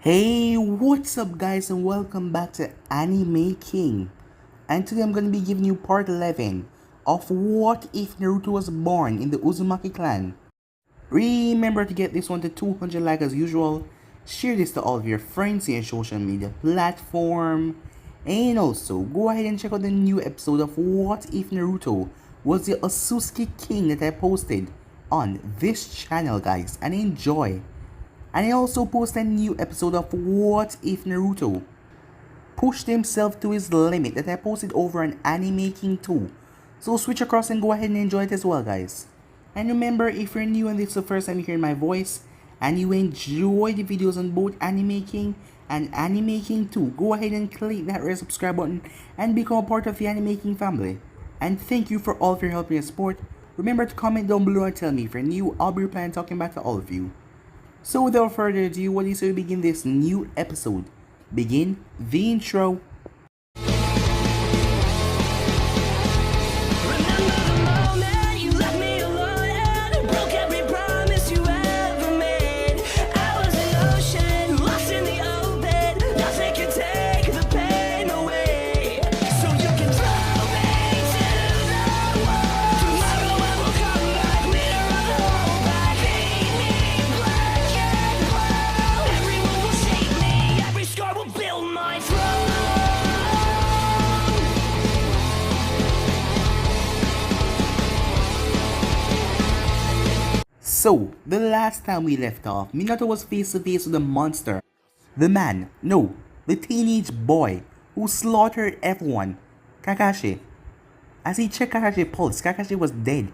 Hey, what's up guys, and welcome back to Anime King. And today I'm going to be giving you part 11 of What If Naruto Was Born in the Uzumaki clan. Remember to get this one to 200 likes as usual. Share this to all of your friends in your social media platform. And also, go ahead and check out the new episode of What If Naruto Was the Uzumaki King that I posted on this channel, guys, and enjoy. And I also posted a new episode of What If Naruto pushed himself to his limit that I posted over on Anime King 2. So switch across and go ahead and enjoy it as well, guys. And remember, if you're new and this is the first time you hear my voice and you enjoy the videos on both Anime King and Anime King 2, go ahead and click that red subscribe button and become a part of the Anime King family. And thank you for all of your help and support. Remember to comment down below and tell me if you're new. I'll be replying and talking back to all of you. So without further ado, what do you say we begin this new episode? Begin the intro. So, the last time we left off, Minato was face to face with the monster. The man, no, the teenage boy who slaughtered everyone, Kakashi. As he checked Kakashi's pulse, Kakashi was dead.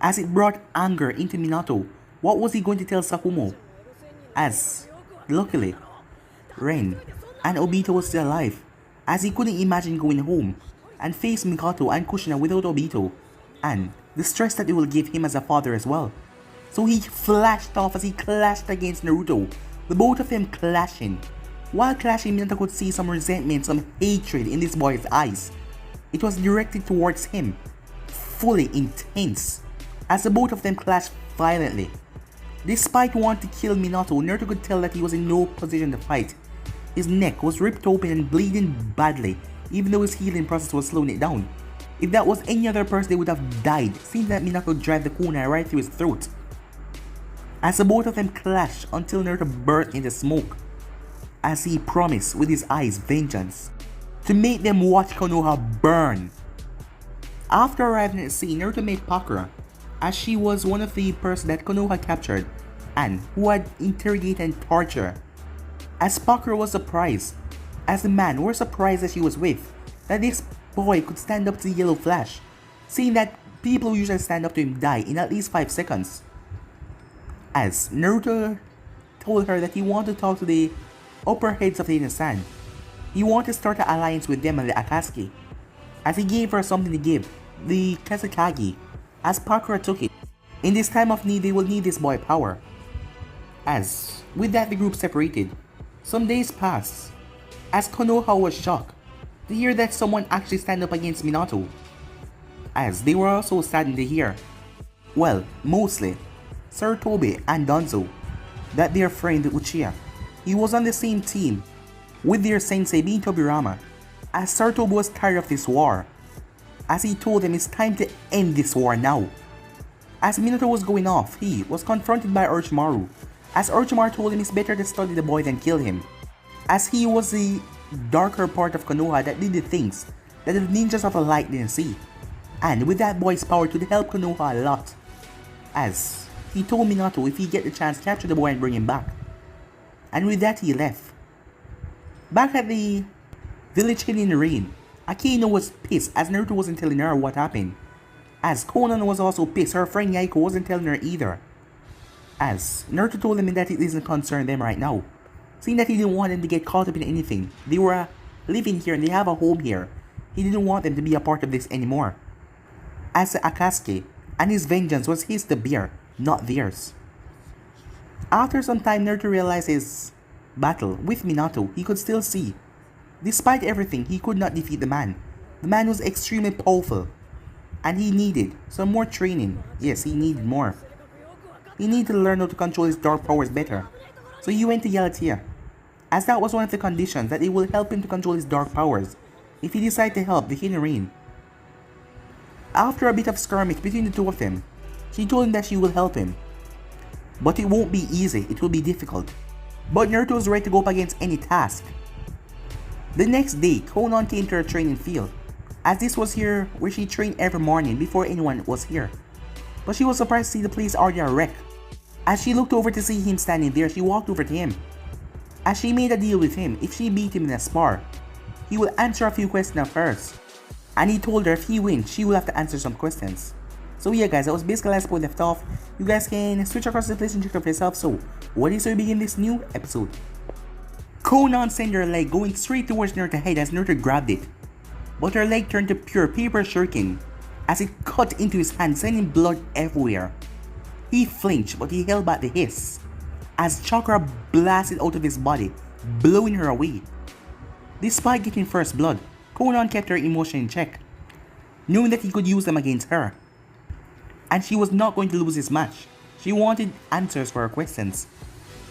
As it brought anger into Minato, what was he going to tell Sakumo? As, luckily, Ren and Obito was still alive, as he couldn't imagine going home and face Mikoto and Kushina without Obito, and the stress that it will give him as a father as well. So he flashed off as he clashed against Naruto, the both of them clashing. While clashing, Minato could see some resentment, some hatred in this boy's eyes. It was directed towards him, fully intense, as the both of them clashed violently. Despite wanting to kill Minato, Naruto could tell that he was in no position to fight. His neck was ripped open and bleeding badly, even though his healing process was slowing it down. If that was any other person, they would have died, seeing that Minato drive the kunai right through his throat. As the both of them clashed until Naruto burst into smoke, as he promised with his eyes vengeance, to make them watch Konoha burn. After arriving at the scene, Naruto met Pakura, as she was one of the persons that Konoha captured and who had interrogated and tortured. As Pakura was surprised, as the man were surprised that she was with, that this boy could stand up to the Yellow Flash, seeing that people who usually stand up to him die in at least 5 seconds. As Naruto told her that he wanted to talk to the upper heads of the Inosan. He wanted to start an alliance with them and the Akatsuki. As he gave her something to give, the Kazekage, as Pakura took it. In this time of need, they will need this boy power. As with that, the group separated. Some days passed, as Konoha was shocked to hear that someone actually stand up against Minato. As they were also saddened to hear, well, mostly, Sarutobi and Danzo, that their friend Uchiha, he was on the same team with their sensei being Tobirama, as Sarutobi was tired of this war, as he told them it's time to end this war now. As Minato was going off, he was confronted by Orochimaru, as Orochimaru told him it's better to study the boy than kill him, as he was the darker part of Konoha that did the things that the ninjas of the light didn't see, and with that boy's power to help Konoha a lot. As he told Minato if he get the chance, capture the boy and bring him back. And with that, he left. Back at the village hidden in the rain, Akino was pissed as Naruto wasn't telling her what happened. As Konan was also pissed, her friend Yaiko wasn't telling her either. As Naruto told them that it doesn't concern them right now, seeing that he didn't want them to get caught up in anything. They were living here and they have a home here. He didn't want them to be a part of this anymore. As Akatsuki, and his vengeance was his to bear, not theirs. After some time, Naruto realized his battle with Minato, he could still see. Despite everything, he could not defeat the man. The man was extremely powerful, and he needed some more training. Yes, he needed more. He needed to learn how to control his dark powers better. So he went to Yalatia. as that was one of the conditions that it will help him to control his dark powers if he decided to help the hidden rain. After a bit of skirmish between the two of them, she told him that she will help him. But it won't be easy, it will be difficult. But Naruto was ready to go up against any task. The next day, Konan came to her training field, as this was here where she trained every morning before anyone was here. But she was surprised to see the place already a wreck. As she looked over to see him standing there, she walked over to him. As she made a deal with him, if she beat him in a spar, he will answer a few questions of hers. And he told her if he wins, she will have to answer some questions. So yeah guys, that was basically last point left off. You guys can switch across the place and check it for yourself. So what is so we begin this new episode? Konan sent her leg going straight towards Naruto's head as Naruto grabbed it. But her leg turned to pure paper shuriken as it cut into his hand, sending blood everywhere. He flinched, but he held back the hiss as chakra blasted out of his body, blowing her away. Despite getting first blood, Konan kept her emotion in check, knowing that he could use them against her. And she was not going to lose this match. She wanted answers for her questions.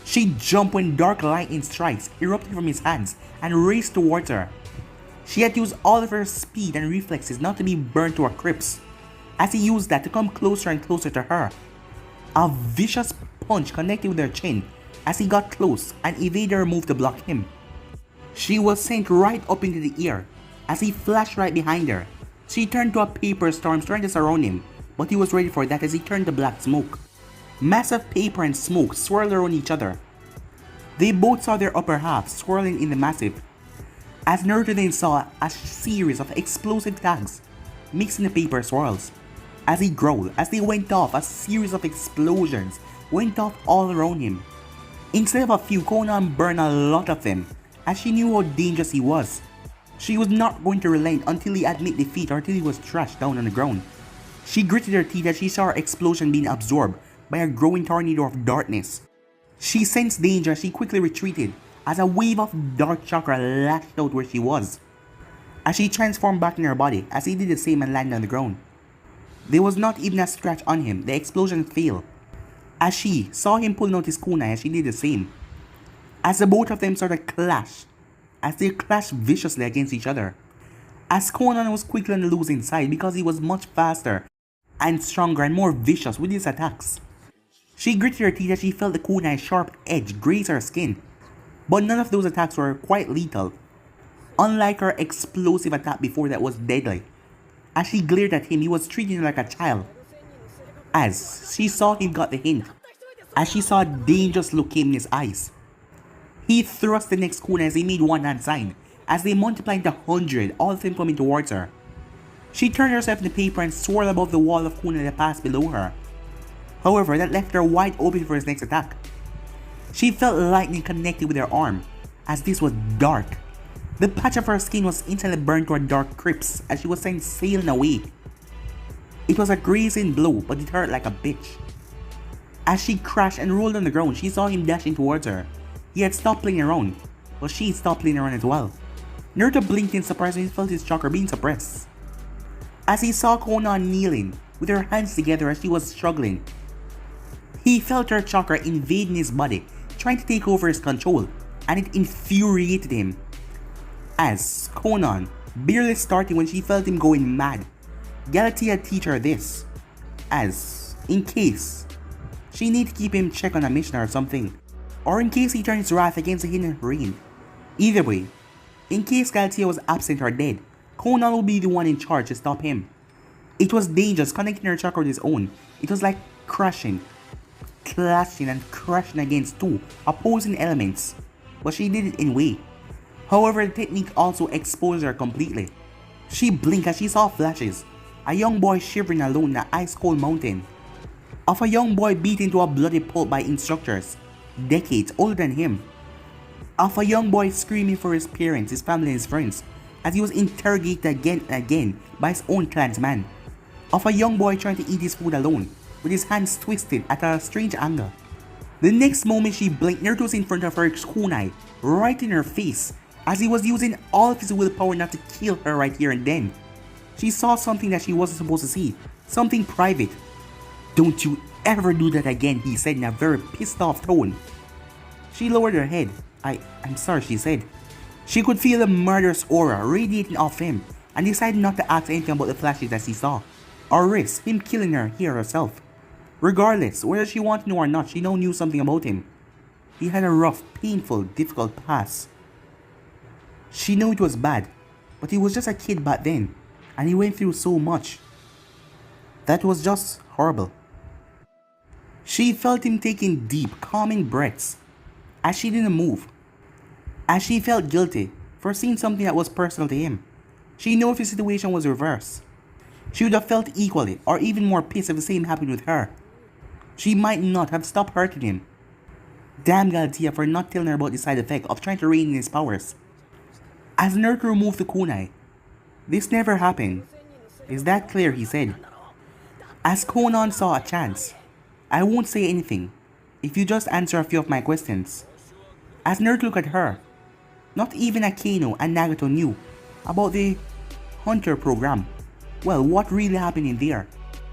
She jumped when dark lightning strikes erupted from his hands and raced towards her. She had used all of her speed and reflexes not to be burned to a crisp, as he used that to come closer and closer to her. A vicious punch connected with her chin as he got close and evaded her move to block him. She was sent right up into the air as he flashed right behind her. She turned to a paper storm trying to surround him, but he was ready for that as he turned to black smoke. Massive paper and smoke swirled around each other. They both saw their upper half swirling in the massive, as Naruto then saw a series of explosive tags mixing the paper swirls. As he growled, as they went off, a series of explosions went off all around him. Instead of a few, Konan burned a lot of them, as she knew how dangerous he was. She was not going to relent until he admitted defeat or until he was trashed down on the ground. She gritted her teeth as she saw her explosion being absorbed by a growing tornado of darkness. She sensed danger as she quickly retreated as a wave of dark chakra lashed out where she was. As she transformed back in her body, as he did the same and landed on the ground. There was not even a scratch on him, the explosion failed. As she saw him pulling out his kunai as she did the same. As the both of them started to clash, as they clashed viciously against each other. As Konan was quickly on the losing side because he was much faster and stronger and more vicious with his attacks. She gritted her teeth as she felt the kunai's sharp edge graze her skin. But none of those attacks were quite lethal, unlike her explosive attack before that was deadly. As she glared at him, he was treating her like a child. As she saw him got the hint, as she saw a dangerous look came in his eyes. He thrust the next kunai as he made one hand sign, as they multiplied to 100, all of them coming towards her. She turned herself into paper and swirled above the wall of kunai that passed below her. However, that left her wide open for his next attack. She felt lightning connected with her arm, as this was dark. The patch of her skin was instantly burned to a dark crisp as she was sent sailing away. It was a grazing blow, but it hurt like a bitch. As she crashed and rolled on the ground, she saw him dashing towards her. He had stopped playing around, but she stopped playing around as well. Naruto blinked in surprise when he felt his chakra being suppressed. As he saw Konan kneeling, with her hands together as she was struggling. He felt her chakra invading his body, trying to take over his control, and it infuriated him. As Konan, barely starting when she felt him going mad, Galatea teach her this, as, in case, she need to keep him check on a mission or something, or in case he turns wrath against the hidden rain. Either way, in case Galatea was absent or dead, Konan will be the one in charge to stop him. It was dangerous connecting her chakra with his own. It was like crashing, clashing and crashing against two opposing elements, but she did it anyway. However, the technique also exposed her completely. She blinked as she saw flashes, a young boy shivering alone in an ice-cold mountain, of a young boy beaten to a bloody pulp by instructors, decades older than him, of a young boy screaming for his parents, his family and his friends, as he was interrogated again and again by his own clansman, of a young boy trying to eat his food alone, with his hands twisted at a strange angle. The next moment she blinked, Naruto was in front of her kunai, right in her face, as he was using all of his willpower not to kill her right here and then. She saw something that she wasn't supposed to see, something private. "Don't you ever do that again," he said in a very pissed off tone. She lowered her head, I'm sorry, she said. She could feel the murderous aura radiating off him and decided not to ask anything about the flashes that she saw, or risk him killing her here herself. Regardless, whether she wanted to know or not, she now knew something about him. He had a rough, painful, difficult past. She knew it was bad, but he was just a kid back then, and he went through so much. That was just horrible. She felt him taking deep, calming breaths as she didn't move, as she felt guilty for seeing something that was personal to him. She knew if the situation was reversed, she would have felt equally or even more pissed if the same happened with her. She might not have stopped hurting him. Damn Galatea for not telling her about the side effect of trying to rein in his powers. As Naruto removed the kunai, this never happened. Is that clear? He said. As Konan saw a chance, I won't say anything if you just answer a few of my questions. As Naruto looked at her, not even Akainu and Nagato knew about the Hunter program. Well, what really happened in there?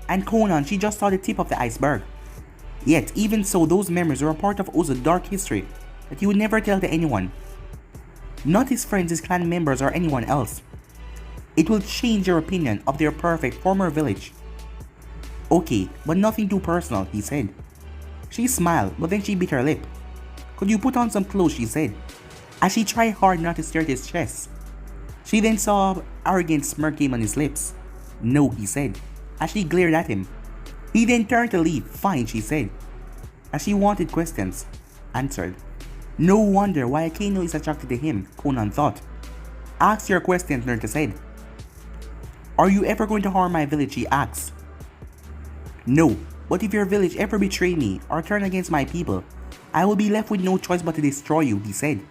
And Konan, she just saw the tip of the iceberg. Yet, even so, those memories were a part of Uzo's dark history that he would never tell to anyone. Not his friends, his clan members, or anyone else. It will change your opinion of their perfect former village. Okay, but nothing too personal, he said. She smiled, but then she bit her lip. Could you put on some clothes, she said, as she tried hard not to stare at his chest. She then saw an arrogant smirk came on his lips. No, he said, as she glared at him. He then turned to leave. Fine, she said, as she wanted questions answered. No wonder why Akainu is attracted to him, Konan thought. Ask your questions, Naruto said. Are you ever going to harm my village, he asked. No, but if your village ever betray me or turn against my people, I will be left with no choice but to destroy you, he said.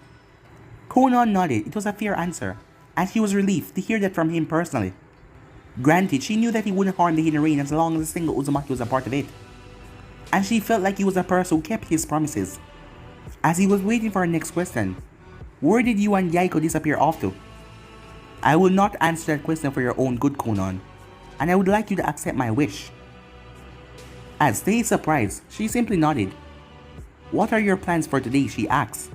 Konan nodded. It was a fair answer, and she was relieved to hear that from him personally. Granted, she knew that he wouldn't harm the Hidden Rain as long as a single Uzumaki was a part of it, and she felt like he was a person who kept his promises. As he was waiting for her next question, where did you and Yaiko disappear off to? I will not answer that question for your own good, Konan, and I would like you to accept my wish. As to his surprise, she simply nodded. What are your plans for today, she asked.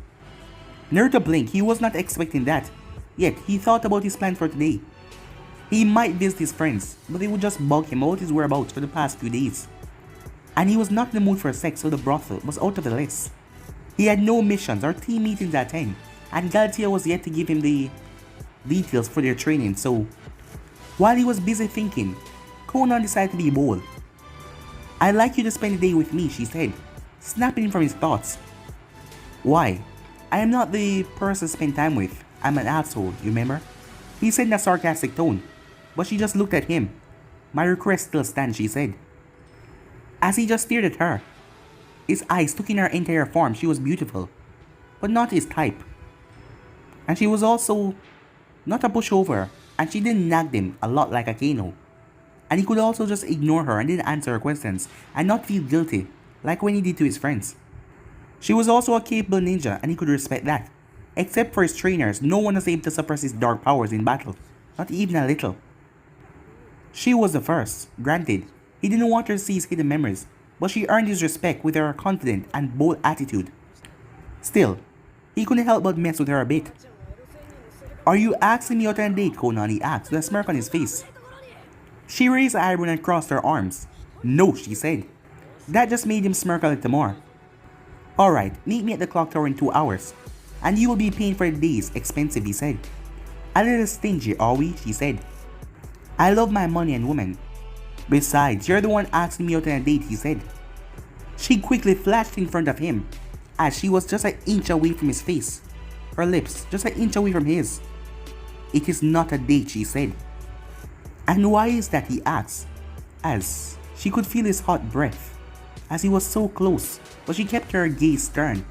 Naruto blinked. He was not expecting that, yet he thought about his plans for today. He might visit his friends, but they would just bug him about his whereabouts for the past few days. And he was not in the mood for sex, so the brothel was out of the list. He had no missions or team meetings to attend, and Galatea was yet to give him the details for their training, so while he was busy thinking, Konan decided to be bold. I'd like you to spend the day with me, she said, snapping him from his thoughts. Why? I am not the person to spend time with. I'm an asshole, you remember? He said in a sarcastic tone, but she just looked at him. My request still stands, she said. As he just stared at her, his eyes took in her entire form. She was beautiful, but not his type. And she was also not a pushover, and she didn't nag him a lot like Akainu. And he could also just ignore her and didn't answer her questions and not feel guilty like when he did to his friends. She was also a capable ninja, and he could respect that. Except for his trainers, no one was able to suppress his dark powers in battle, not even a little. She was the first. Granted, he didn't want her to see his hidden memories, but she earned his respect with her confident and bold attitude. Still, he couldn't help but mess with her a bit. Are you asking me out on a date, Konan? He asked with a smirk on his face. She raised her eyebrow and crossed her arms. No, she said. That just made him smirk a little more. Alright, meet me at the clock tower in 2 hours, and you will be paying for the day's expensive, he said. A little stingy, are we? She said. I love my money and women. Besides, you're the one asking me out on a date, he said. She quickly flashed in front of him, as she was just an inch away from his face. Her lips just an inch away from his. It is not a date, she said. And why is that, he asked, as she could feel his hot breath, as he was so close, but she kept her gaze stern,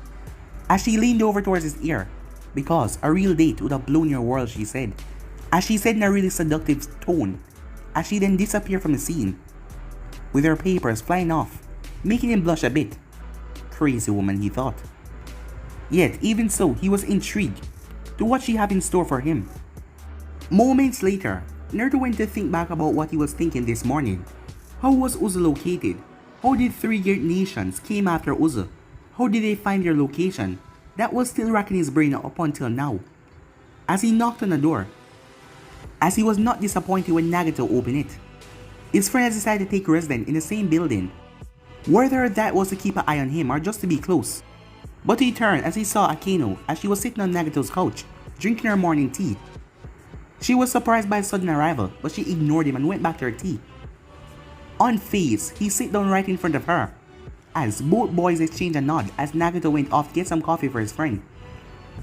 as she leaned over towards his ear. Because a real date would have blown your world, she said, as she said in a really seductive tone, as she then disappeared from the scene, with her papers flying off, making him blush a bit. Crazy woman, he thought. Yet, even so, he was intrigued to what she had in store for him. Moments later, Naruto went to think back about what he was thinking this morning. How was Uzo located? How did 3 great nations came after Uzo? How did they find their location? that was still racking his brain up until now. As he knocked on the door, as he was not disappointed when Nagato opened it. His friend has decided to take residence in the same building, whether that was to keep an eye on him or just to be close. But he turned as he saw Akeno as she was sitting on Nagato's couch, drinking her morning tea. She was surprised by his sudden arrival, but she ignored him and went back to her tea. Unfazed, he sat down right in front of her, as both boys exchanged a nod as Nagato went off to get some coffee for his friend.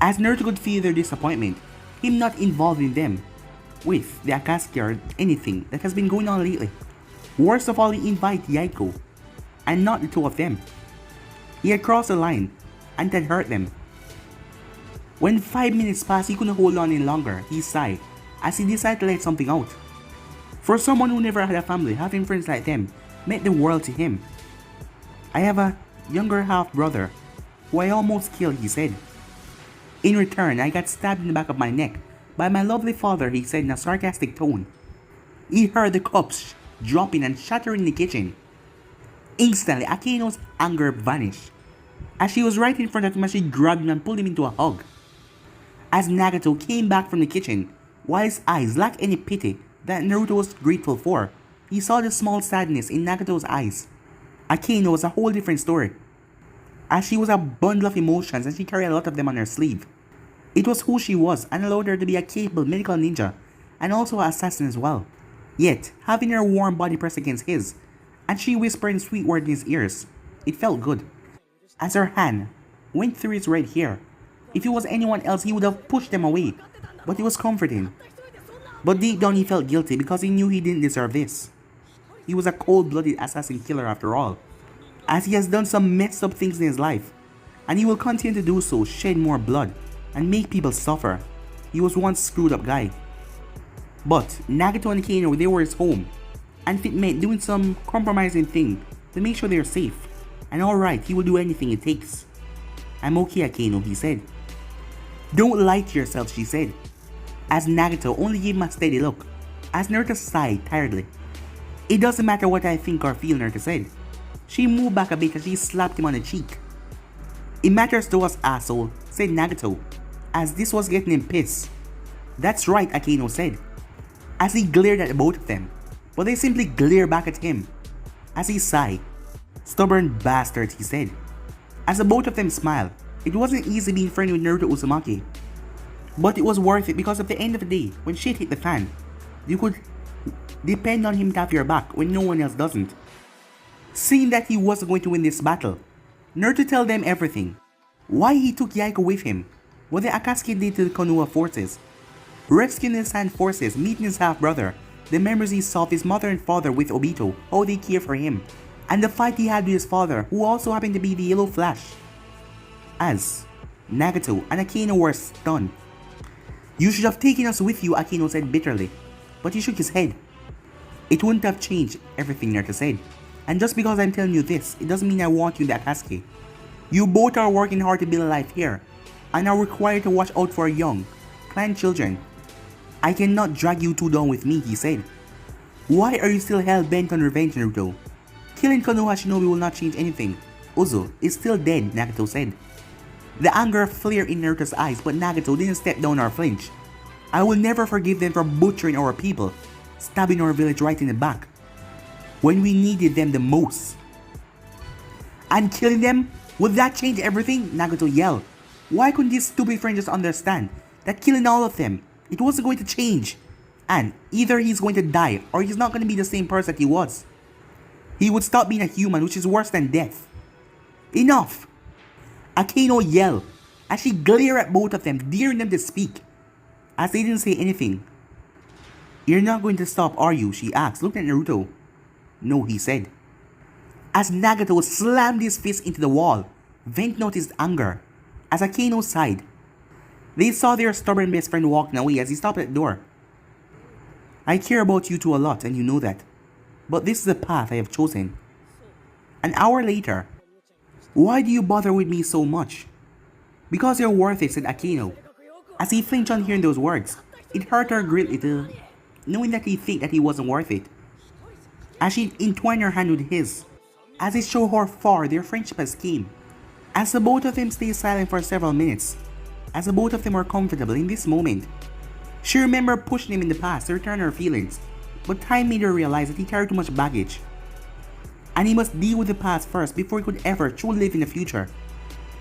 As Naruto could feel their disappointment, him not involving them with the Akatsuki or anything that has been going on lately. Worst of all, he invited Yaiko, and not the two of them. He had crossed the line, and had hurt them. When 5 minutes passed, he couldn't hold on any longer. He sighed, as he decided to let something out. For someone who never had a family, having friends like them meant the world to him. I have a younger half-brother, who I almost killed, he said. In return, I got stabbed in the back of my neck by my lovely father, he said in a sarcastic tone. He heard the cups dropping and shattering in the kitchen. Instantly, Akeno's anger vanished, as she was right in front of him as she grabbed him and pulled him into a hug. As Nagato came back from the kitchen, while his eyes lacked any pity that Naruto was grateful for, he saw the small sadness in Nagato's eyes. Akeno was a whole different story, as she was a bundle of emotions and she carried a lot of them on her sleeve. It was who she was and allowed her to be a capable medical ninja and also an assassin as well. Yet, having her warm body pressed against his, and she whispered sweet words in his ears, it felt good. As her hand went through his red hair, if it was anyone else he would have pushed them away, but it was comforting. But deep down he felt guilty because he knew he didn't deserve this. He was a cold-blooded assassin killer after all, as he has done some messed up things in his life, and he will continue to do so, shed more blood, and make people suffer. He was one screwed up guy. But Nagato and Akeno, they were his home, and it meant doing some compromising thing to make sure they're safe. And alright, he will do anything it takes. I'm okay, Akeno, he said. Don't lie to yourself, she said, as Nagato only gave him a steady look, as Naruto sighed tiredly. It doesn't matter what I think or feel, Naruto said. She moved back a bit as she slapped him on the cheek. It matters to us, asshole, said Nagato, as this was getting him pissed. That's right, Akeno said, as he glared at both of them, but they simply glared back at him, as he sighed. Stubborn bastards, he said, as the both of them smiled. It wasn't easy being friends with Naruto Uzumaki, but it was worth it because at the end of the day, when shit hit the fan, you could depend on him to have your back when no one else doesn't. Seeing that he wasn't going to win this battle, Naruto told them everything. Why he took Yaiko with him, what the Akatsuki did to the Konoha forces, rescuing the Sand forces, meeting his half-brother, the memories he saw of his mother and father with Obito, how they care for him, and the fight he had with his father, who also happened to be the Yellow Flash. As Nagato and Akeno were stunned. You should have taken us with you, Akeno said bitterly, but he shook his head. It wouldn't have changed everything, Naruto said. And just because I'm telling you this, it doesn't mean I want you in the Akatsuki. You both are working hard to build a life here, and are required to watch out for young, clan children. I cannot drag you two down with me, he said. Why are you still hell-bent on revenge, Naruto? Killing Konoha Shinobi will not change anything. Uzo is still dead, Nagato said. The anger flared in Naruto's eyes, but Nagato didn't step down or flinch. I will never forgive them for butchering our people, stabbing our village right in the back, when we needed them the most. And killing them? Would that change everything? Nagato yelled. Why couldn't this stupid friend just understand that killing all of them, it wasn't going to change? And either he's going to die or he's not going to be the same person that he was. He would stop being a human, which is worse than death. Enough! Akeno yelled as she glared at both of them, daring them to speak, as they didn't say anything. You're not going to stop, are you? She asked, looking at Naruto. No, he said. As Nagato slammed his fist into the wall, Vent noticed anger as Akeno sighed. They saw their stubborn best friend walking away as he stopped at the door. I care about you two a lot, and you know that. But this is the path I have chosen. An hour later. Why do you bother with me so much? Because you're worth it, said Akeno. As he flinched on hearing those words, it hurt her greatly knowing that he think that he wasn't worth it. As she entwined her hand with his, as it showed how far their friendship has came. As the both of them stayed silent for several minutes, as the both of them were comfortable in this moment, she remembered pushing him in the past to return her feelings, but time made her realize that he carried too much baggage, and he must deal with the past first before he could ever truly live in the future.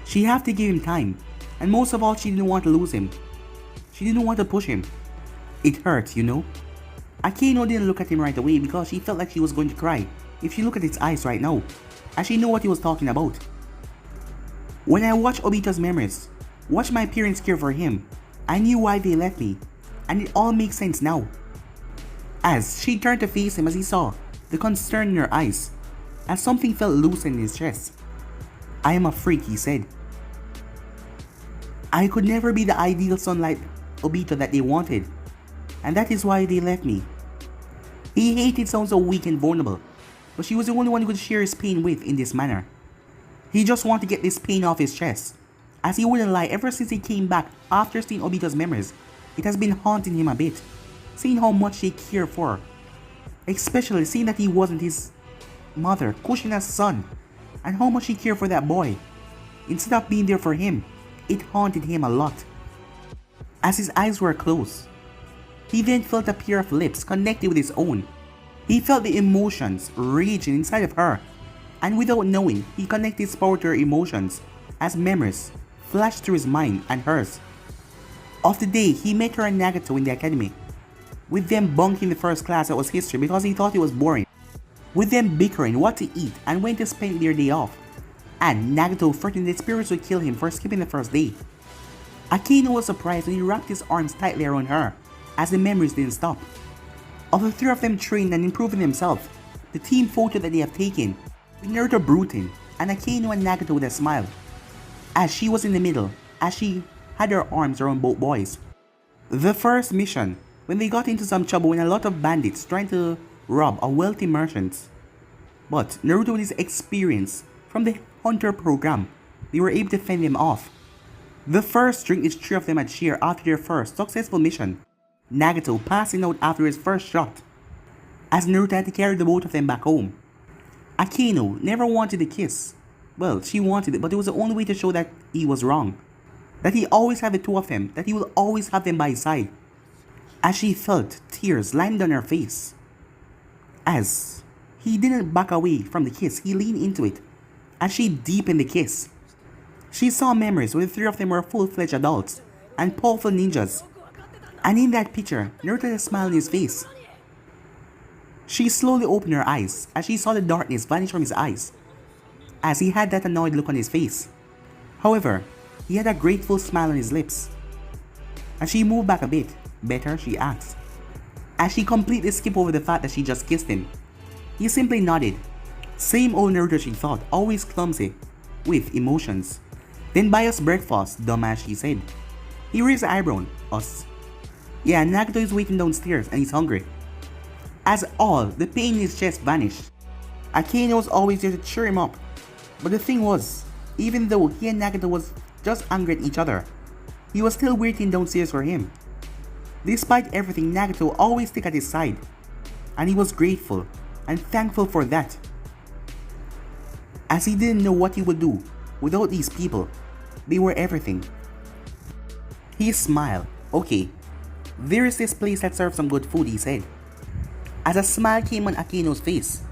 She had to give him time, and most of all, she didn't want to lose him. She didn't want to push him. It hurt, you know. Akeno didn't look at him right away because she felt like she was going to cry if she looked at his eyes right now, as she knew what he was talking about. When I watched Obito's memories, watched my parents care for him, I knew why they left me, and it all makes sense now. As she turned to face him as he saw the concern in her eyes, as something felt loose in his chest. I am a freak, he said. I could never be the ideal son like Obito that they wanted, and that is why they left me. He hated someone so weak and vulnerable, but she was the only one who could share his pain with in this manner. He just wanted to get this pain off his chest, as he wouldn't lie, ever since he came back after seeing Obito's memories, it has been haunting him a bit, seeing how much they care for her, especially seeing that he wasn't his mother, Kushina's son, and how much he cared for that boy. Instead of being there for him, it haunted him a lot. As his eyes were closed, he then felt a pair of lips connected with his own. He felt the emotions raging inside of her, and without knowing, he connected his power to her emotions as memories flashed through his mind and hers of the day he met her and Nagato in the academy, with them bunking the first class that was history because he thought it was boring, with them bickering what to eat and when to spend their day off, and Nagato threatened that spirits would kill him for skipping the first day. Akeno was surprised when he wrapped his arms tightly around her as the memories didn't stop. Of the three of them trained and improving themselves, the team photo that they have taken, with Naruto brooding and Akeno and Nagato with a smile, as she was in the middle, as she had her arms around both boys. The first mission, when they got into some trouble when a lot of bandits trying to rob a wealthy merchant. But Naruto with his experience from the Hunter program, they were able to fend them off. The first drink each three of them had shared after their first successful mission, Nagato passing out after his first shot, as Naruto had to carry the both of them back home. Akeno never wanted a kiss. Well, she wanted it, but it was the only way to show that he was wrong. That he always had the two of them, that he will always have them by his side. As she felt tears land on her face. As he didn't back away from the kiss, he leaned into it. As she deepened the kiss, she saw memories where the three of them were full-fledged adults and powerful ninjas. And in that picture, Naruto had a smile on his face. She slowly opened her eyes as she saw the darkness vanish from his eyes, as he had that annoyed look on his face. However, he had a grateful smile on his lips. As she moved back a bit, better, she asked, as she completely skipped over the fact that she just kissed him. He simply nodded. Same old Naruto, she thought, always clumsy, with emotions. Then buy us breakfast, dumbass, she said. He raised an eyebrow. Us. Yeah, Nagato is waiting downstairs and he's hungry. As all the pain in his chest vanished, Akeno was always there to cheer him up. But the thing was, even though he and Nagato was just angry at each other, he was still waiting downstairs for him. Despite everything, Nagato always stuck at his side, and he was grateful and thankful for that, as he didn't know what he would do without these people. They were everything. He smiled. Okay, there is this place that serves some good food, he said, as a smile came on Akeno's face,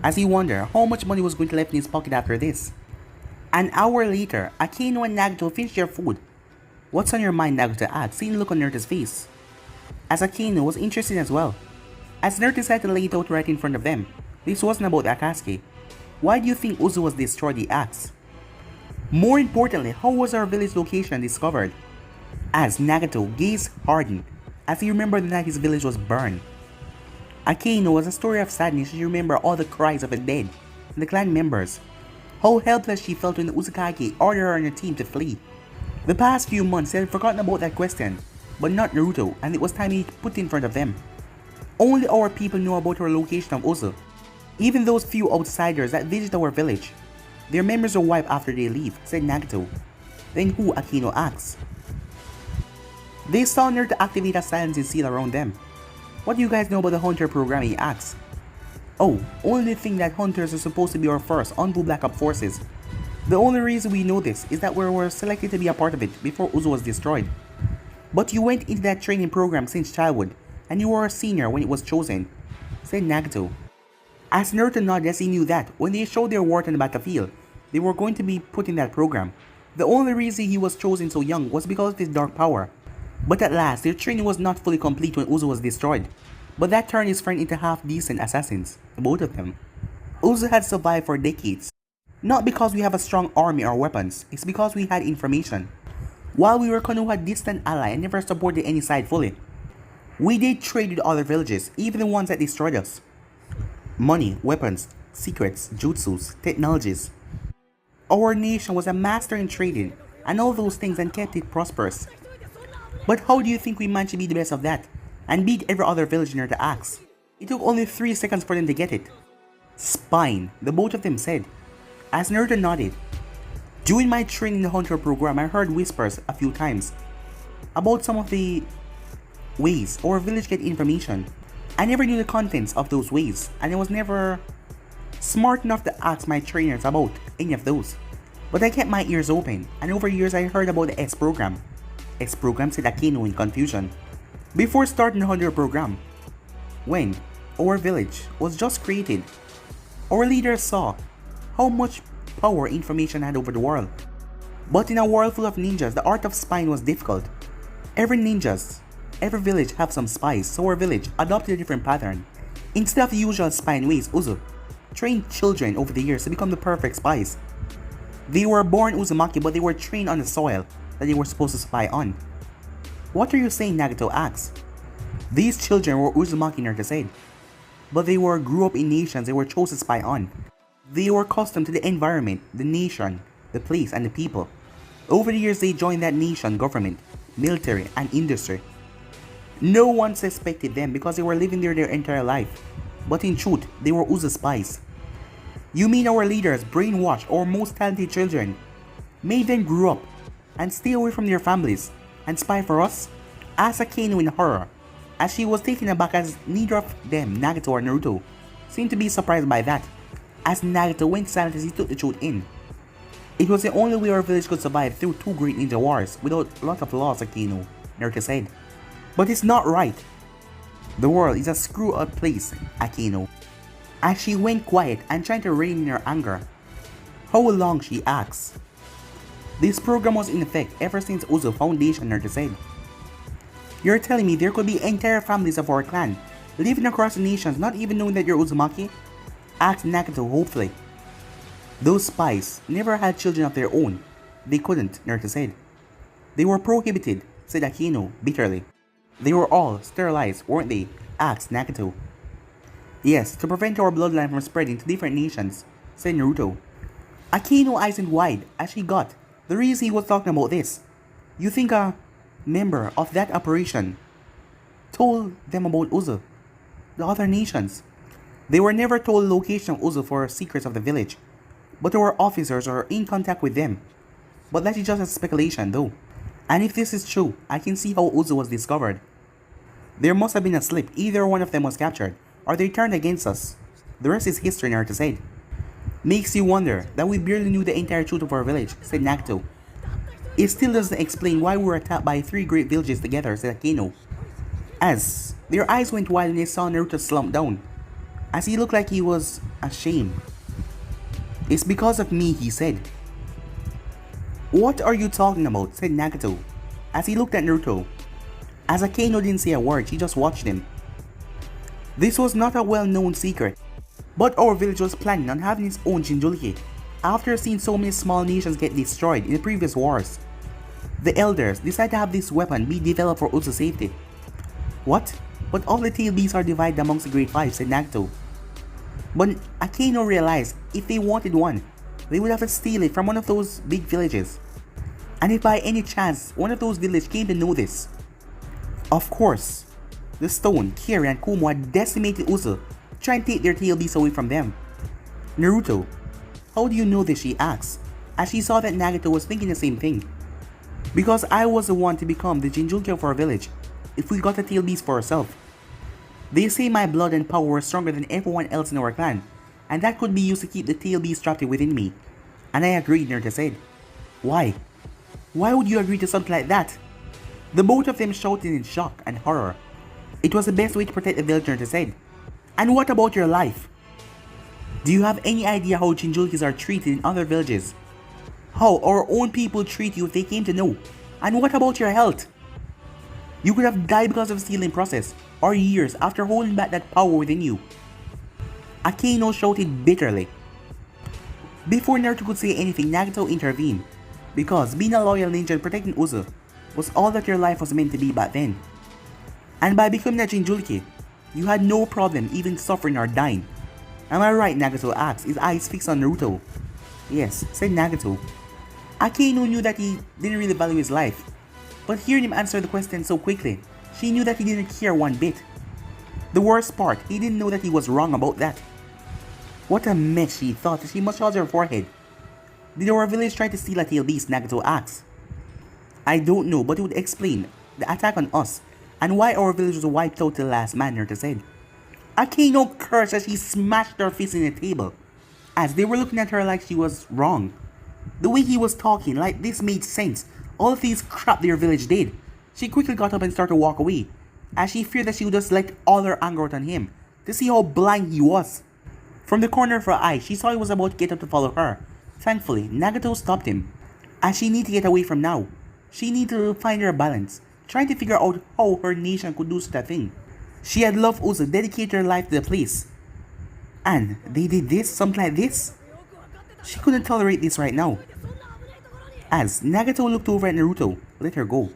as he wondered how much money was going to be left in his pocket after this. An hour later, Akeno and Nagato finished their food. What's on your mind, Nagato asked, seeing the look on Naruto's face, as Akeno was interested as well. As Naruto decided to lay it out right in front of them, this wasn't about Akatsuki. Why do you think Uzu was destroyed, he asked. More importantly, how was our village location discovered? As Nagato gazed hardened, as he remembered the night his village was burned. Akeno was a story of sadness as she remembered all the cries of the dead and the clan members. How helpless she felt when the Uzumaki ordered her and her team to flee. The past few months they had forgotten about that question, but not Naruto, and it was time he put in front of them. Only our people know about our location of Uzu. Even those few outsiders that visit our village, their memories are wiped after they leave, said Nagato. Then who, Akeno asked. They saw Naruto activate a silencing seal around them. What do you guys know about the Hunter program, he asked. Oh, only the thing that Hunters are supposed to be our first on-blue backup forces. The only reason we know this is that we were selected to be a part of it before Uzu was destroyed. But you went into that training program since childhood, and you were a senior when it was chosen, said Nagato. As Naruto nodded as he knew that when they showed their worth on the battlefield, they were going to be put in that program. The only reason he was chosen so young was because of his dark power. But at last, their training was not fully complete when Uzu was destroyed. But that turned his friend into half-decent assassins, both of them. Uzu had survived for decades. Not because we have a strong army or weapons, it's because we had information. While we were Konoha distant ally and never supported any side fully, we did trade with other villages, even the ones that destroyed us. Money, weapons, secrets, jutsus, technologies. Our nation was a master in trading and all those things and kept it prosperous. But how do you think we managed to be the best of that and beat every other village in Earth Axe? It took only 3 seconds for them to get it. Spine, the both of them said. As Naruto nodded. During my training in the Hunter program, I heard whispers a few times about some of the ways our village get information. I never knew the contents of those ways, and I was never smart enough to ask my trainers about any of those. But I kept my ears open, and over years I heard about the S program. S program, said Akino in confusion. Before starting the Hunter program, when our village was just created, our leaders saw how much power information had over the world. But in a world full of ninjas, the art of spying was difficult. Every village have some spies, so our village adopted a different pattern. Instead of the usual spying ways, Uzu trained children over the years to become the perfect spies. They were born Uzumaki, but they were trained on the soil that they were supposed to spy on. What are you saying? Nagato asked. These children were Uzumaki, Naruto said. But they grew up in nations they were chosen to spy on. They were accustomed to the environment, the nation, the place, and the people. Over the years they joined that nation, government, military, and industry. No one suspected them because they were living there their entire life. But in truth, they were Uzu spies. You mean our leaders brainwashed our most talented children, made them grow up and stay away from their families and spy for us? Asked Akeno in horror, as she was taken aback as neither of them, Nagato or Naruto, seemed to be surprised by that, as Nagato went silent as he took the truth in. It was the only way our village could survive through 2 great ninja wars without a lot of loss, Akeno, Naruto said. But it's not right. The world is a screw-up place, Akeno. As she went quiet and tried to rein in her anger. How long, she asked. This program was in effect ever since Uzu Foundation, Naruto said. You're telling me there could be entire families of our clan living across the nations not even knowing that you're Uzumaki? Asked Nagato hopefully. Those spies never had children of their own. They couldn't, Naruto said. They were prohibited, said Akeno bitterly. They were all sterilized, weren't they? Asked Nagato. Yes, to prevent our bloodline from spreading to different nations, said Naruto. Akeno eyes wide as she got the reason he was talking about this. You think a member of that operation told them about Uzu, the other nations? They were never told the location of Uzu for secrets of the village, but our officers are in contact with them. But that is just a speculation though. And if this is true, I can see how Uzu was discovered. There must have been a slip, either one of them was captured, or they turned against us. The rest is history, Naruto said. Makes you wonder that we barely knew the entire truth of our village, said Nagato. It still doesn't explain why we were attacked by 3 great villages together, said Akeno. As their eyes went wide when they saw Naruto slump down, as he looked like he was ashamed. It's because of me, he said. What are you talking about? Said Nagato, as he looked at Naruto. As Akeno didn't say a word, she just watched him. This was not a well-known secret, but our village was planning on having its own Jinchuriki after seeing so many small nations get destroyed in the previous wars. The elders decided to have this weapon be developed for Uzu's safety. What? But all the tail beasts are divided amongst the Great Five, said Nagato. But Akeno realized if they wanted one, they would have to steal it from one of those big villages. And if by any chance one of those villages came to know this, of course, the Stone, Kiri, and Kumo had decimated Uzu, trying to take their tail beasts away from them. Naruto, how do you know this? She asked, as she saw that Nagato was thinking the same thing. Because I was the one to become the Jinchuriki of our village, if we got the tail beast for ourselves. They say my blood and power were stronger than everyone else in our clan, and that could be used to keep the tail beast trapped within me. And I agreed, Naruto said. Why? Why would you agree to something like that? The both of them shouted in shock and horror. It was the best way to protect the village, Naruto said. And what about your life? Do you have any idea how Jinchurikis are treated in other villages? How our own people treat you if they came to know? And what about your health? You could have died because of the healing process, or years after holding back that power within you. Akaino shouted bitterly. Before Naruto could say anything, Nagato intervened, because being a loyal ninja and protecting Uzu was all that your life was meant to be back then. And by becoming a Jinchuriki, you had no problem even suffering or dying. Am I right? Nagato asked, his eyes fixed on Naruto. Yes, said Nagato. Akaino knew that he didn't really value his life, but hearing him answer the question so quickly, she knew that he didn't care one bit. The worst part, he didn't know that he was wrong about that. What a mess, she thought as she massaged her forehead. Did our village try to steal a tail beast? Nagato asked. I don't know, but it would explain the attack on us and why our village was wiped out till the last man, Naruto said. Akaino cursed as she smashed her fist in the table, as they were looking at her like she was wrong. The way he was talking, like this made sense. All of these crap their village did. She quickly got up and started to walk away, as she feared that she would just let all her anger out on him, to see how blind he was. From the corner of her eye, she saw he was about to get up to follow her. Thankfully, Nagato stopped him, as she needed to get away from now. She needed to find her balance, trying to figure out how her nation could do such a thing. She had loved Uzu, dedicated her life to the place. And they did this, something like this? She couldn't tolerate this right now. As Nagato looked over at Naruto, let her go.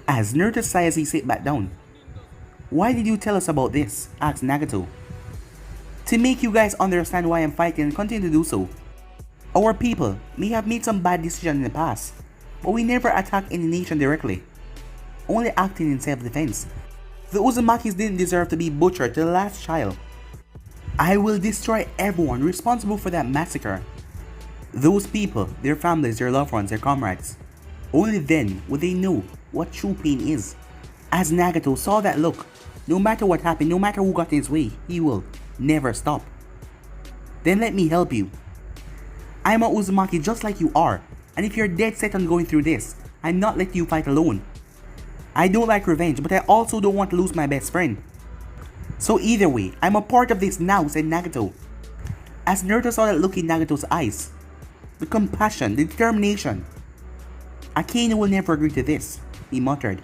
As Naruto sighed as he sat back down. Why did you tell us about this? Asked Nagato. To make you guys understand why I'm fighting and continue to do so. Our people may have made some bad decisions in the past, but we never attacked any nation directly, only acting in self-defense. The Uzumakis didn't deserve to be butchered to the last child. I will destroy everyone responsible for that massacre. Those people, their families, their loved ones, their comrades. Only then would they know what true pain is. As Nagato saw that look, no matter what happened, no matter who got in his way, he will never stop. Then let me help you. I'm a Uzumaki just like you are, and if you're dead set on going through this, I'm not letting you fight alone. I don't like revenge, but I also don't want to lose my best friend. So either way, I'm a part of this now, said Nagato. As Naruto saw that look in Nagato's eyes, the compassion, the determination. Akaino will never agree to this, he muttered.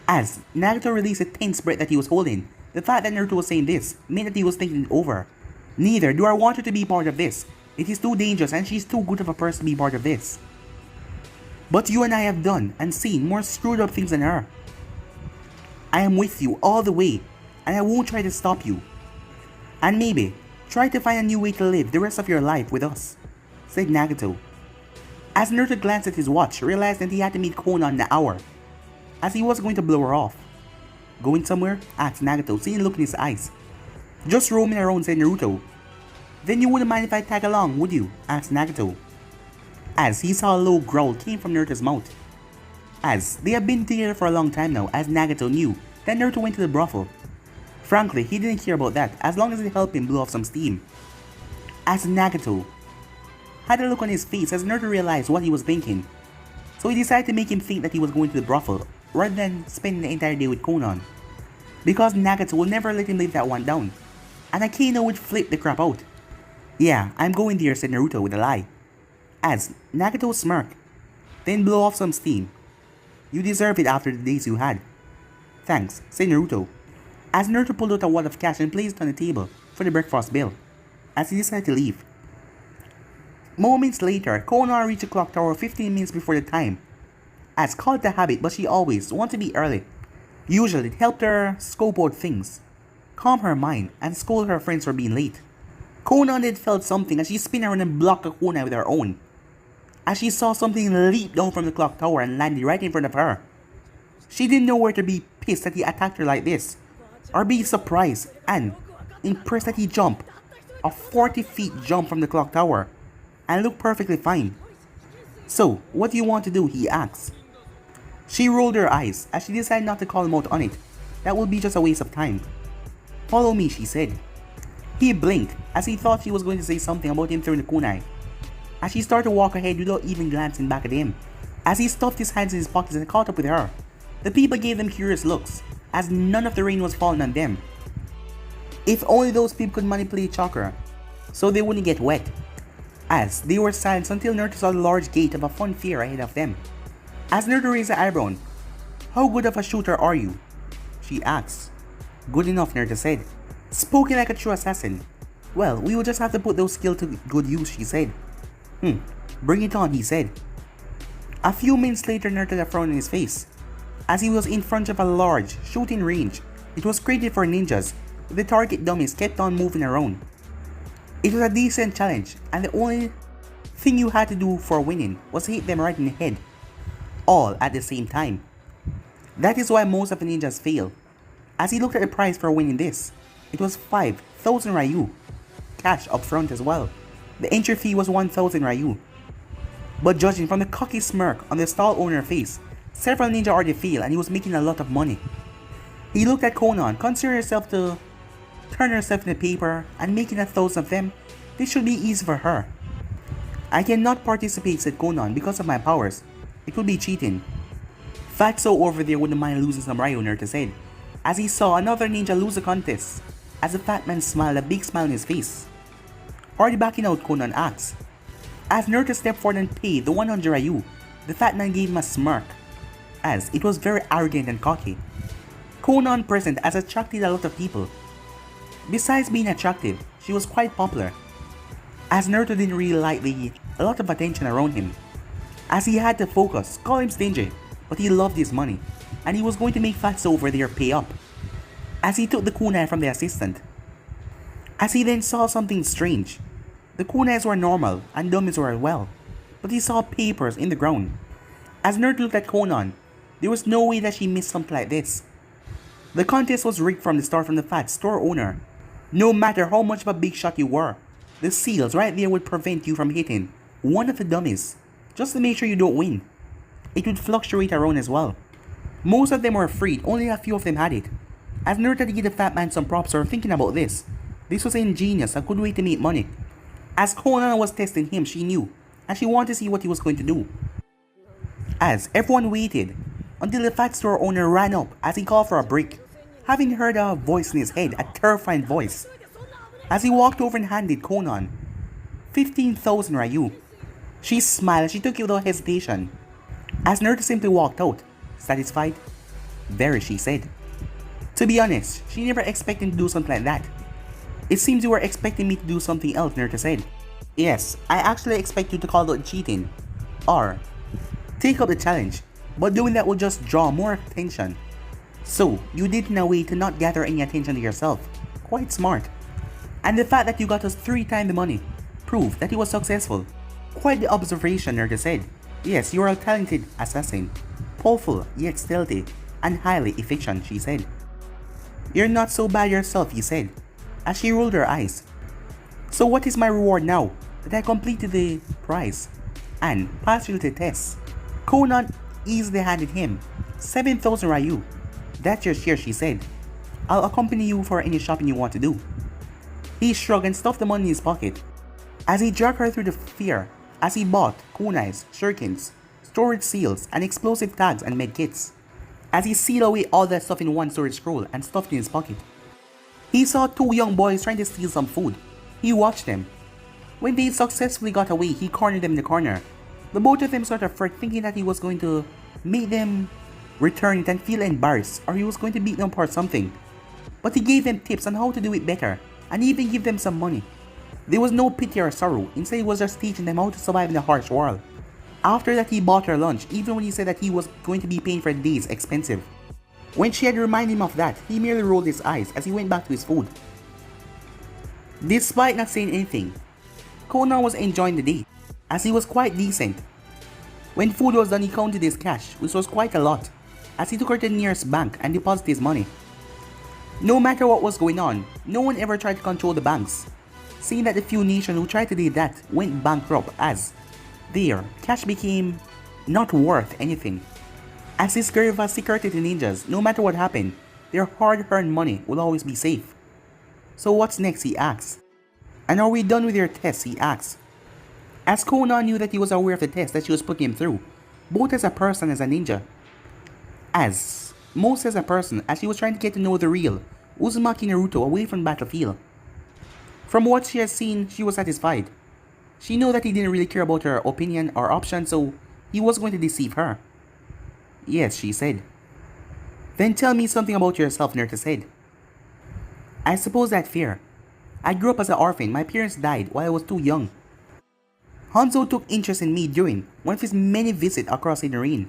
As Nagato released a tense breath that he was holding, the fact that Naruto was saying this meant that he was thinking it over. Neither do I want her to be part of this. It is too dangerous and she's too good of a person to be part of this. But you and I have done and seen more screwed up things than her. I am with you all the way, and I won't try to stop you. And maybe, try to find a new way to live the rest of your life with us, said Nagato. As Naruto glanced at his watch, realized that he had to meet Konan in an hour, as he was going to blow her off. Going somewhere? Asked Nagato, seeing the look in his eyes. Just roaming around, said Naruto. Then you wouldn't mind if I tag along, would you? Asked Nagato. As he saw a low growl came from Naruto's mouth. As they had been together for a long time now, as Nagato knew that Naruto went to the brothel. Frankly, he didn't care about that, as long as it helped him blow off some steam. As Nagato had a look on his face as Naruto realized what he was thinking, so he decided to make him think that he was going to the brothel, rather than spending the entire day with Konan. Because Nagato will never let him live that one down, and Akaino would flip the crap out. Yeah, I'm going there, said Naruto with a lie. As Nagato smirked, then blow off some steam. You deserve it after the days you had. Thanks, said Naruto. As Naruto pulled out a wad of cash and placed it on the table for the breakfast bill, as he decided to leave. Moments later, Konan reached the clock tower 15 minutes before the time. As called it a habit, but she always wanted to be early. Usually it helped her scope out things, calm her mind, and scold her friends for being late. Konan had felt something as she spun around and blocked a kunai with her own, as she saw something leap down from the clock tower and landed right in front of her. She didn't know where to be pissed that he attacked her like this, or be surprised and impressed that he jumped a 40 feet jump from the clock tower and looked perfectly fine. So, what do you want to do? He asked. She rolled her eyes as she decided not to call him out on it. That would be just a waste of time. Follow me, she said. He blinked as he thought she was going to say something about him throwing the kunai. as she started to walk ahead without even glancing back at him. As he stuffed his hands in his pockets and caught up with her, the people gave them curious looks, as none of the rain was falling on them. If only those people could manipulate chakra, so they wouldn't get wet. As they were silent until Naruto saw the large gate of a fun fair ahead of them. As Naruto raised an eyebrow, "How good of a shooter are you?" she asked. "Good enough," Naruto said. "Spoken like a true assassin." "Well, we will just have to put those skills to good use," she said. Bring it on," he said. A few minutes later, Naruto had a frown on his face, as he was in front of a large shooting range. It was created for ninjas, but the target dummies kept on moving around. It was a decent challenge, and the only thing you had to do for winning was hit them right in the head, all at the same time. That is why most of the ninjas fail. As he looked at the price for winning this, it was 5,000 Ryu, cash up front as well. The entry fee was 1,000 Ryu. But judging from the cocky smirk on the stall owner's face, several ninja already failed and he was making a lot of money. He looked at Konan, considering herself to turn herself in the paper and making 1,000 of them. This should be easy for her. "I cannot participate," said Konan, "because of my powers. It would be cheating." "Fatso over there wouldn't mind losing some Ryu," Naruto said, as he saw another ninja lose a contest. As the fat man smiled, a big smile on his face. "Are you backing out?" Konan asked. As Naruto stepped forward and paid the 100 Ryu, the fat man gave him a smirk, as it was very arrogant and cocky. Konan present has attracted a lot of people. Besides being attractive, she was quite popular, as Naruto didn't really like a lot of attention around him, as he had to focus, call him stingy, but he loved his money, and he was going to make Fatso over there pay up, as he took the kunai from the assistant. As he then saw something strange. The kunais were normal and dummies were as well, but he saw papers in the ground. As Naruto looked at Konan, there was no way that she missed something like this. The contest was rigged from the start from the fat store owner. No matter how much of a big shot you were, the seals right there would prevent you from hitting one of the dummies, just to make sure you don't win. It would fluctuate around as well. Most of them were freed, only a few of them had it. As Naruto had to give the fat man some props for thinking about this. This was ingenious, a good way to make money. As Konan was testing him, she knew, and she wanted to see what he was going to do. As everyone waited, until the fat store owner ran up as he called for a break, having heard a voice in his head, a terrifying voice. As he walked over and handed Konan 15,000 Ryu. She smiled and she took it without hesitation. As Naruto simply walked out, satisfied? "Very," she said. To be honest, she never expected to do something like that. "It seems you were expecting me to do something else," Naruto said. "Yes, I actually expect you to call out cheating, or take up the challenge, but doing that will just draw more attention. So, you did it in a way to not gather any attention to yourself. Quite smart. And the fact that you got us 3 times the money proved that you was successful." "Quite the observation," Naruto said. "Yes, you are a talented assassin. Powerful, yet stealthy, and highly efficient," she said. "You're not so bad yourself," he said, as she rolled her eyes. "So what is my reward now that I completed the prize and passed the test?" Konan easily handed him 7,000 Ryu. "That's your share," she said. "I'll accompany you for any shopping you want to do." He shrugged and stuffed the money in his pocket, as he dragged her through the fair, as he bought kunais, shurikens, storage seals, and explosive tags and medkits. As he sealed away all that stuff in one storage scroll and stuffed it in his pocket. He saw 2 young boys trying to steal some food. He watched them. When they successfully got away, he cornered them in the corner. The both of them sort of frightened, thinking that he was going to make them return it and feel embarrassed, or he was going to beat them for something. But he gave them tips on how to do it better, and even give them some money. There was no pity or sorrow, instead he was just teaching them how to survive in the harsh world. After that, he bought her lunch, even when he said that he was going to be paying for the day's expensive. When she had reminded him of that, he merely rolled his eyes as he went back to his food. Despite not saying anything, Konan was enjoying the day, as he was quite decent. When food was done, he counted his cash, which was quite a lot, as he took her to the nearest bank and deposited his money. No matter what was going on, no one ever tried to control the banks, seeing that the few nations who tried to do that went bankrupt, as their cash became not worth anything. As this gave us security to ninjas, no matter what happened, their hard-earned money will always be safe. "So what's next?" he asked. "And are we done with your tests?" he asked. As Konan knew that he was aware of the test that she was putting him through, both as a person and as a ninja. As a person, as she was trying to get to know the real Uzumaki Naruto away from the battlefield. From what she has seen, she was satisfied. She knew that he didn't really care about her opinion or option, so he was going to deceive her. Yes, she said. Then tell me something about yourself, Naruto said. I suppose that's fair. I grew up as an orphan. My parents died while I was too young. Hanzo took interest in me during one of his many visits across the arena.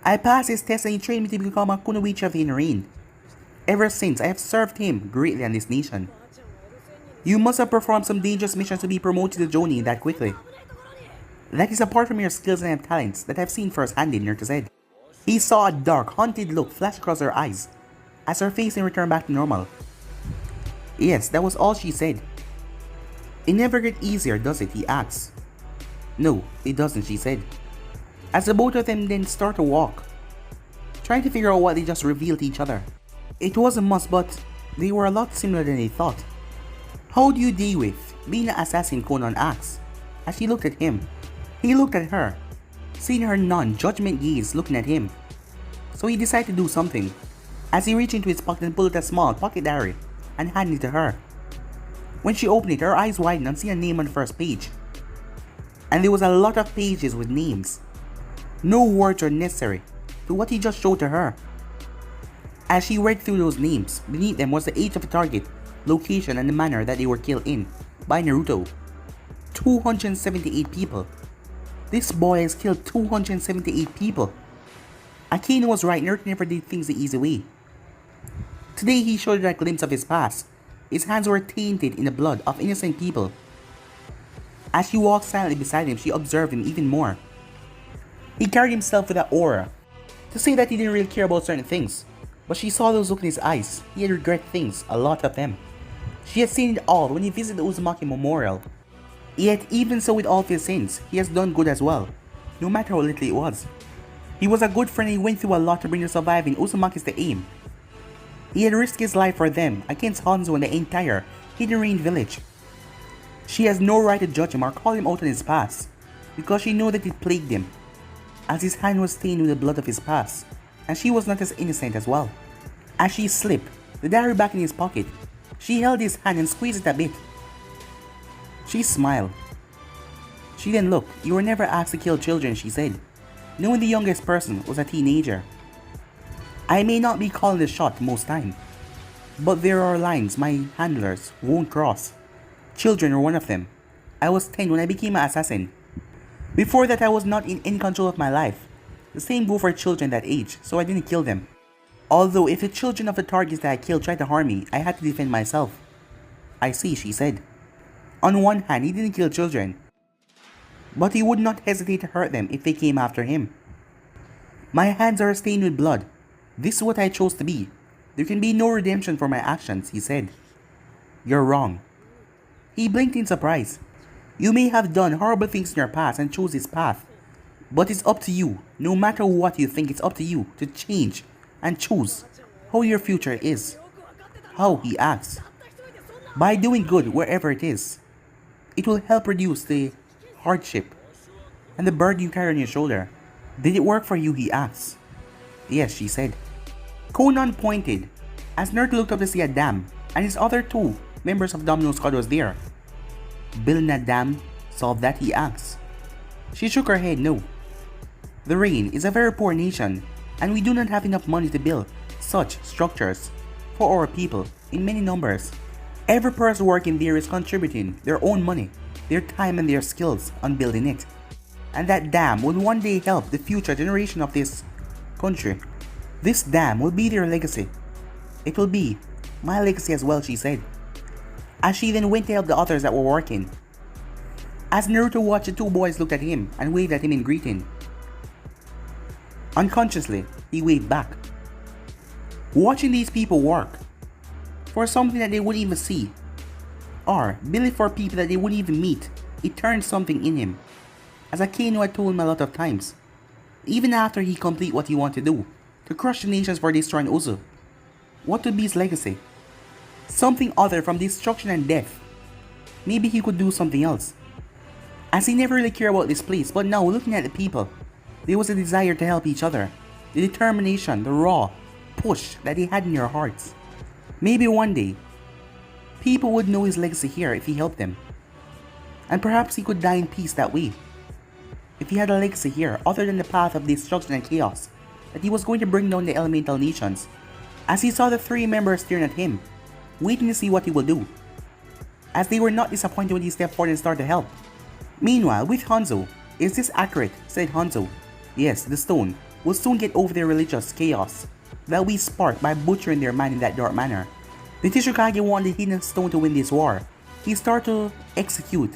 I passed his test and he trained me to become a kunoichi of the arena. Ever since, I have served him greatly on this nation. You must have performed some dangerous missions to be promoted to Jonin that quickly. That is apart from your skills and talents that I've seen firsthand, Naruto said. He saw a dark, haunted look flash across her eyes as her face returned back to normal. Yes, that was all she said. It never gets easier, does it? He asked. No, it doesn't, she said. As the both of them then start to walk, trying to figure out what they just revealed to each other. It was a must, but they were a lot similar than they thought. How do you deal with being an assassin? Konan asked. As she looked at him, he looked at her, seeing her non-judgment gaze looking at him. So he decided to do something, as he reached into his pocket and pulled out a small pocket diary and handed it to her. When she opened it, her eyes widened and saw a name on the first page. And there was a lot of pages with names. No words were necessary to what he just showed to her. As she read through those names, beneath them was the age of the target, location, and the manner that they were killed in by Naruto. 278 people. This boy has killed 278 people. Akino was right, Naruto never did things the easy way. Today he showed her a glimpse of his past. His hands were tainted in the blood of innocent people. As she walked silently beside him, she observed him even more. He carried himself with that aura. To say that he didn't really care about certain things, but she saw those look in his eyes. He had regret things, a lot of them. She had seen it all when he visited the Uzumaki Memorial. Yet even so, with all of his sins, he has done good as well, no matter how little it was. He was a good friend and he went through a lot to bring the surviving Uzumakis to aim. He had risked his life for them against Hanzo and the entire Hidden Rain village. She has no right to judge him or call him out on his past, because she knew that it plagued him, as his hand was stained with the blood of his past, and she was not as innocent as well. As she slipped the diary back in his pocket, she held his hand and squeezed it a bit. She smiled. She then looked. You were never asked to kill children, she said, knowing the youngest person was a teenager. I may not be calling the shot most time, but there are lines my handlers won't cross. Children are one of them. I was 10 when I became an assassin. Before that, I was not in any control of my life. The same goes for children that age, so I didn't kill them. Although if the children of the targets that I killed tried to harm me, I had to defend myself. I see, she said. On one hand, he didn't kill children, but he would not hesitate to hurt them if they came after him. My hands are stained with blood. This is what I chose to be. There can be no redemption for my actions, he said. You're wrong. He blinked in surprise. You may have done horrible things in your past and chose this path, but it's up to you. No matter what you think, it's up to you to change and choose how your future is. How, he asked. By doing good wherever it is. It will help reduce the hardship and the burden you carry on your shoulder. Did it work for you, he asked. Yes, she said. Konan pointed as Naruto looked up to see a dam, and his other two members of Domino Squad was there. Building a dam solve that, he asked. She shook her head no. The Rain is a very poor nation, and we do not have enough money to build such structures for our people in many numbers. Every person working there is contributing their own money, their time and their skills on building it. And that dam will one day help the future generation of this country. This dam will be their legacy. It will be my legacy as well, she said, as she then went to help the others that were working. As Naruto watched, the two boys looked at him and waved at him in greeting. Unconsciously, he waved back. Watching these people work for something that they wouldn't even see, or build for people that they wouldn't even meet, it turned something in him. As Akeno had told him a lot of times, even after he complete what he wanted to do, to crush the nations for destroying Uzu, what would be his legacy? Something other from destruction and death. Maybe he could do something else. as he never really cared about this place. But now, looking at the people, there was a desire to help each other, the determination, the raw push that he had in their hearts. Maybe one day, people would know his legacy here if he helped them. And perhaps he could die in peace that way. If he had a legacy here other than the path of destruction and chaos, that he was going to bring down the elemental nations, as he saw the three members staring at him, waiting to see what he will do. As they were not disappointed when he stepped forward and started to help. Meanwhile, with Hanzo, is this accurate? Said Hanzo. Yes, the stone will soon get over their religious chaos that we sparked by butchering their mind in that dark manner. The Tsuchikage wanted the hidden stone to win this war. He started to execute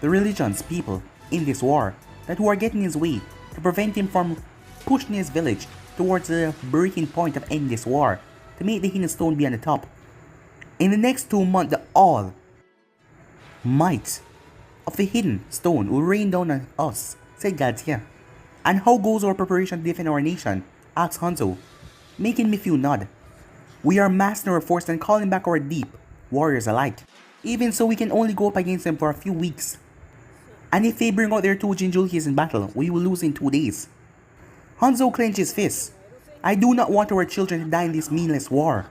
the religion's people in this war that who are getting in his way to prevent him from pushing his village towards the breaking point of ending this war to make the hidden stone be on the top. In the next 2 months, the all might of the hidden stone will rain down on us, said Gatia. And how goes our preparation to defend our nation? Asked Hanzo, making Mifune nod. We are massing our force and calling back our deep warriors alike. Even so, we can only go up against them for a few weeks. And if they bring out their 2 Jinchurikis in battle, we will lose in 2 days. Hanzo clenched his fists. I do not want our children to die in this meaningless war.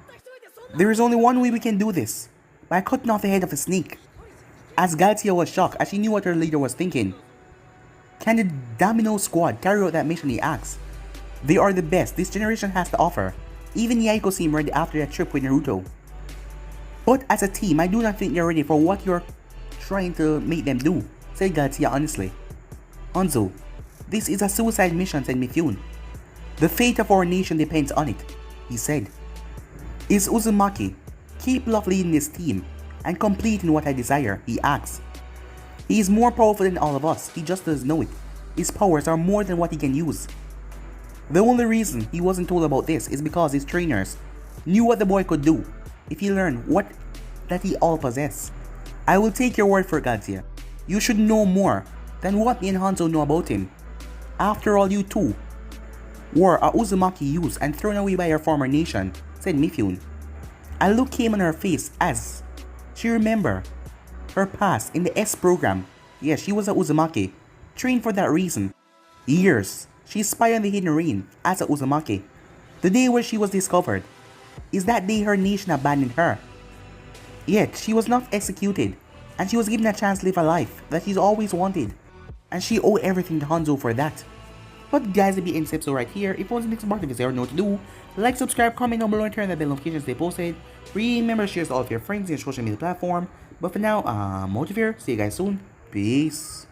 There is only one way we can do this, by cutting off the head of a snake. As Galtia was shocked as she knew what her leader was thinking. Can the Domino squad carry out that mission, he asked. They are the best this generation has to offer. Even Yaiko seemed ready after that trip with Naruto. But as a team, I do not think they're ready for what you're trying to make them do, said Galtia honestly. Hanzo, this is a suicide mission, said Mifune. The fate of our nation depends on it, he said. Is Uzumaki capable of leading this team and completing what I desire, he asked. He is more powerful than all of us, he just doesn't know it. His powers are more than what he can use. The only reason he wasn't told about this is because his trainers knew what the boy could do if he learned what that he all possessed. I will take your word for it, Galtia. You should know more than what me and Hanzo know about him. After all, you two were a Uzumaki used and thrown away by our former nation, said Mifune. A look came on her face as she remembered her past in the S program. Yes, she was a Uzumaki, trained for that reason. Years, she spied on the hidden rain as a Uzumaki. The day where she was discovered is that day her nation abandoned her. Yet, she was not executed, and she was given a chance to live a life that she's always wanted. And she owed everything to Hanzo for that. But guys, it'll be in this episode right here. If you want the next part of this, you know what to do. Like, subscribe, comment down below, and turn on the bell notifications they posted. Remember to share to all of your friends in your social media platform. But for now, Motivator. See you guys soon. Peace.